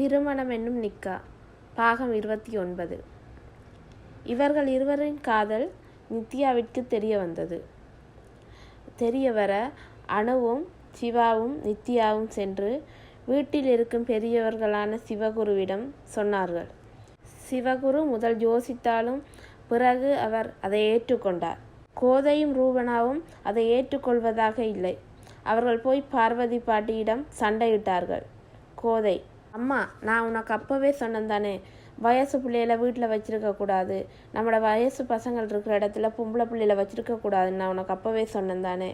திருமணம் என்னும் நிக்கா பாகம் 29. இவர்கள் இருவரின் காதல் நித்யாவிற்கு தெரிய வந்தது. தெரிய வர அனுவும் சிவாவும் நித்யாவும் சென்று வீட்டில் இருக்கும் பெரியவர்களான சிவகுருவிடம் சொன்னார்கள். சிவகுரு முதல் யோசித்தாலும் பிறகு அவர் அதை ஏற்றுக்கொண்டார். கோதையும் ரூபனாவும் அதை ஏற்றுக்கொள்வதாக இல்லை. அவர்கள் போய் பார்வதி பாட்டியிடம் சண்டையிட்டார்கள். கோதை: அம்மா, நான் உனக்கு அப்போவே சொன்னேன் தானே, வயசு பிள்ளையில வீட்டில் வச்சிருக்கக்கூடாது, நம்மளோட வயசு பசங்கள் இருக்கிற இடத்துல பொம்பளை பிள்ளையில வச்சிருக்கக்கூடாதுன்னு நான் உனக்கு அப்போவே சொன்னேன் தானே,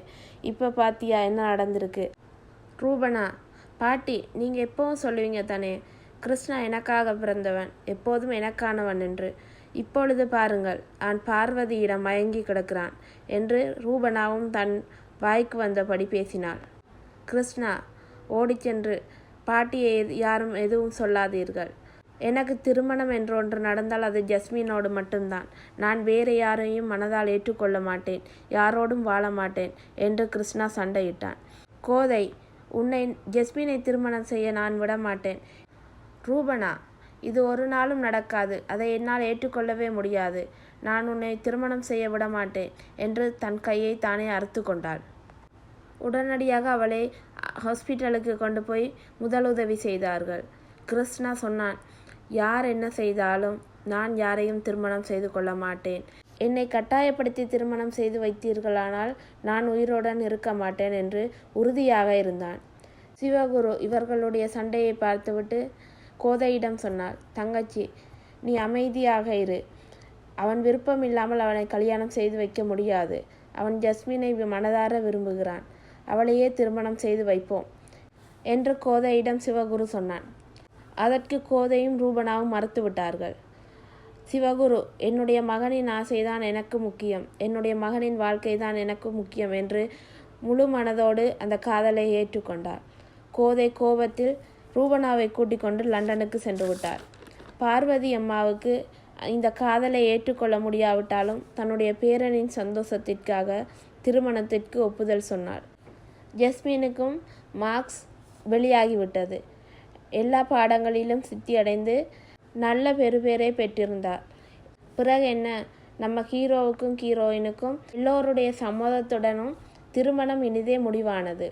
இப்போ பார்த்தியா என்ன நடந்திருக்கு? ரூபனா: பாட்டி, நீங்கள் எப்பவும் சொல்லுவீங்க தானே, கிருஷ்ணா எனக்காக பிறந்தவன், எப்போதும் எனக்கானவன் என்று. இப்பொழுது பாருங்கள், அவன் பார்வதியிடம் மயங்கி கிடக்கிறான் என்று ரூபனாவும் தன் வாய்க்கு வந்தபடி பேசினாள். கிருஷ்ணா ஓடிச்சென்று: பாட்டியை யாரும் எதுவும் சொல்லாதீர்கள். எனக்கு திருமணம் என்றொன்று நடந்தால் அது ஜஸ்மினோடு மட்டும்தான். நான் வேறு யாரையும் மனதால் ஏற்றுக்கொள்ள மாட்டேன், யாரோடும் வாழ மாட்டேன் என்று கிருஷ்ணா சண்டையிட்டான். கோதை: உன்னை ஜஸ்மினை திருமணம் செய்ய நான் விட மாட்டேன். ரூபனா: இது ஒரு நாளும் நடக்காது, அதை என்னால் ஏற்றுக்கொள்ளவே முடியாது. நான் உன்னை திருமணம் செய்ய விட மாட்டேன் என்று தன் கையை தானே அறுத்து கொண்டாள். உடனடியாக அவளை ஹாஸ்பிட்டலுக்கு கொண்டு போய் முதலுதவி செய்தார்கள். கிருஷ்ணா சொன்னான்: யார் என்ன செய்தாலும் நான் யாரையும் திருமணம் செய்து கொள்ள மாட்டேன். என்னை கட்டாயப்படுத்தி திருமணம் செய்து வைத்தீர்களானால் நான் உயிருடன் இருக்க மாட்டேன் என்று உறுதியாக இருந்தான். சிவகுரு இவர்களுடைய சண்டையை பார்த்துவிட்டு கோதையிடம் சொன்னார்: தங்கச்சி, நீ அமைதியாக இரு. அவன் விருப்பம் இல்லாமல் அவனை கல்யாணம் செய்து வைக்க முடியாது. அவன் ஜஸ்மினை மனதார விரும்புகிறான். அவளையே திருமணம் செய்து வைப்போம் என்று கோதையிடம் சிவகுரு சொன்னான். அதற்கு கோதையும் ரூபனாவும் மறுத்துவிட்டார்கள். சிவகுரு: என்னுடைய மகனின் ஆசைதான் எனக்கு முக்கியம், என்னுடைய மகனின் வாழ்க்கை தான் எனக்கு முக்கியம் என்று முழு மனதோடு அந்த காதலை ஏற்றுக்கொண்டார். கோதை கோபத்தில் ரூபனாவை கூட்டிக் கொண்டு லண்டனுக்கு சென்று விட்டார். பார்வதி அம்மாவுக்கு இந்த காதலை ஏற்றுக்கொள்ள முடியாவிட்டாலும் தன்னுடைய பேரனின் சந்தோஷத்திற்காக திருமணத்திற்கு ஒப்புதல் சொன்னார். ஜஸ்மினுக்கும் மார்க்ஸ் வெளியாகிவிட்டது. எல்லா பாடங்களிலும் சித்தியடைந்து நல்ல பெறுபேரை பெற்றிருந்தார். பிறகு என்ன, நம்ம ஹீரோவுக்கும் ஹீரோயினுக்கும் எல்லோருடைய சம்மதத்துடனும் திருமணம் இனிதே முடிவானது.